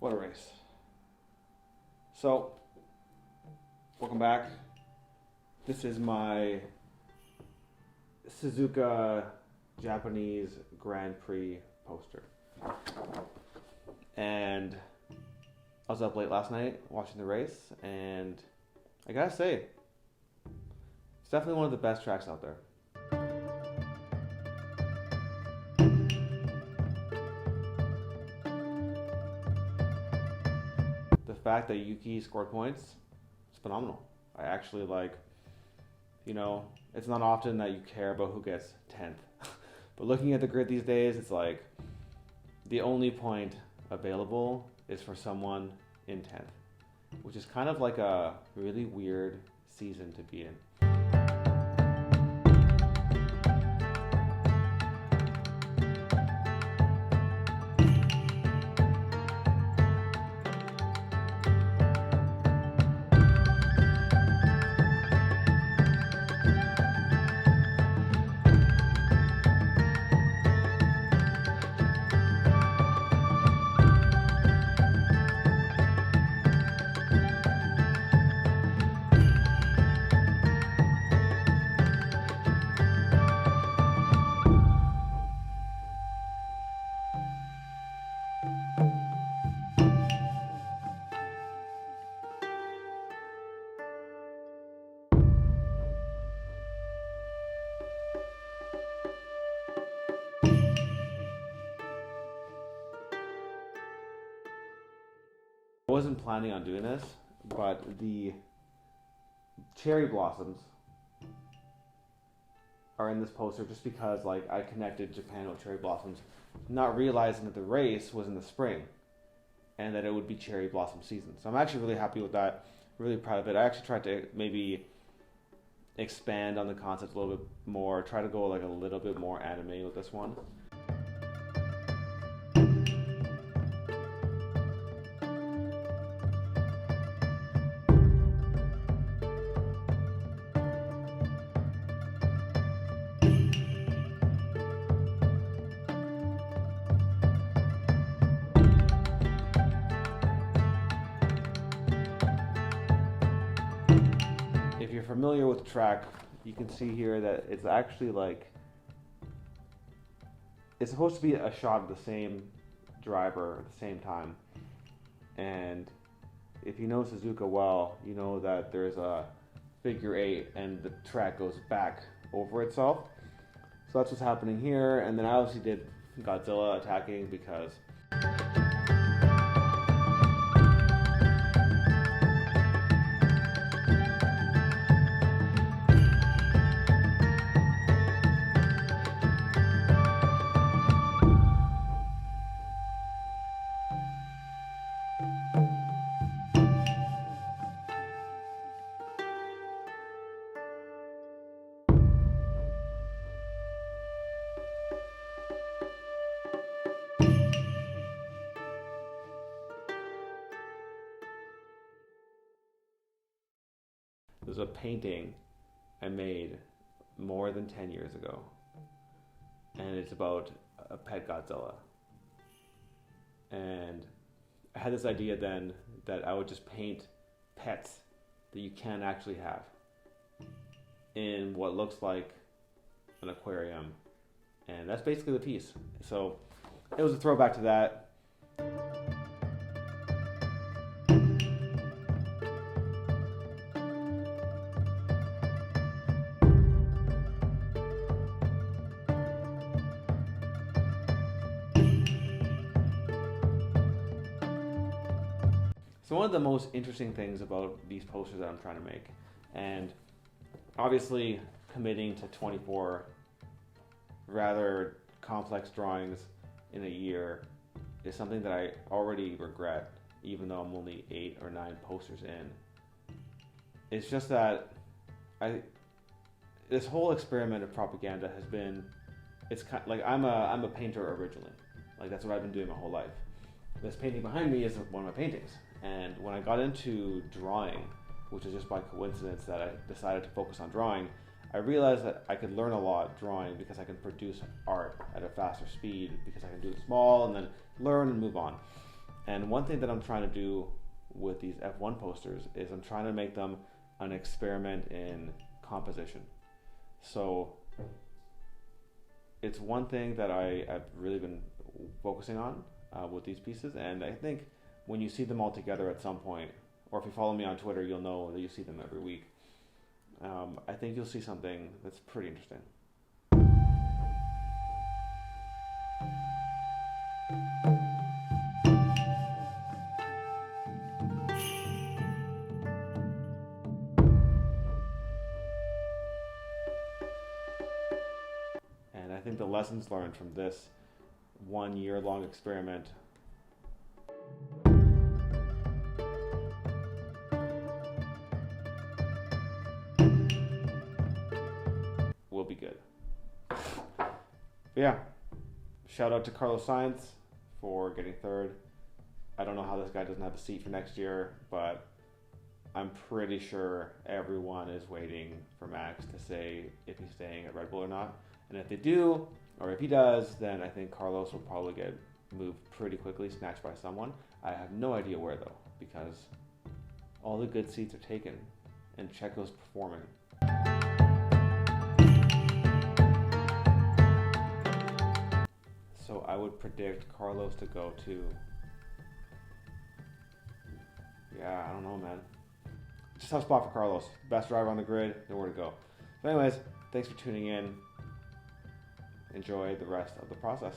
What a race. So, welcome back. This is my Suzuka Japanese Grand Prix poster. And I was up late last night watching the race, and I gotta say, it's definitely one of the best tracks out there. The fact that Yuki scored points is phenomenal. I actually it's not often that you care about who gets 10th. But looking at the grid these days, it's like the only point available is for someone in 10th, which is kind of like a really weird season to be in. I wasn't planning on doing this, but the cherry blossoms are in this poster just because I connected Japan with cherry blossoms, not realizing that the race was in the spring and that it would be cherry blossom season. So I'm actually really happy with that, really proud of it. I actually tried to maybe expand on the concept a little bit more, try to go a little bit more anime with this one. If you're familiar with the track, you can see here that it's actually it's supposed to be a shot of the same driver at the same time. And if you know Suzuka well, you know that there's a figure 8 and the track goes back over itself. So that's what's happening here. And then I obviously did Godzilla attacking because there's a painting I made more than 10 years ago, and it's about a pet Godzilla. And I had this idea then that I would just paint pets that you can actually have in what looks like an aquarium, and that's basically the piece. So it was a throwback to that. So one of the most interesting things about these posters that I'm trying to make, and obviously committing to 24 rather complex drawings in a year is something that I already regret, even though I'm only 8 or 9 posters in. It's just that this whole experiment of propaganda has been, it's kind of I'm a painter originally. That's what I've been doing my whole life. This painting behind me is one of my paintings. And when I got into drawing, which is just by coincidence that I decided to focus on drawing, I realized that I could learn a lot drawing because I can produce art at a faster speed because I can do it small and then learn and move on. And one thing that I'm trying to do with these F1 posters is I'm trying to make them an experiment in composition. So it's one thing that I've really been focusing on with these pieces, and I think when you see them all together at some point, or if you follow me on Twitter, you'll know that you see them every week. I think you'll see something that's pretty interesting. And I think the lessons learned from this 1 year long experiment will be good. But yeah, shout out to Carlos Sainz for getting third. I don't know how this guy doesn't have a seat for next year, but I'm pretty sure everyone is waiting for Max to say if he's staying at Red Bull or not. And if they do, or if he does, then I think Carlos will probably get moved pretty quickly, snatched by someone. I have no idea where though, because all the good seats are taken and Checo's performing. So I would predict Carlos to go to, I don't know, man. Just tough spot for Carlos. Best driver on the grid, nowhere to go. But anyways, thanks for tuning in. Enjoy the rest of the process.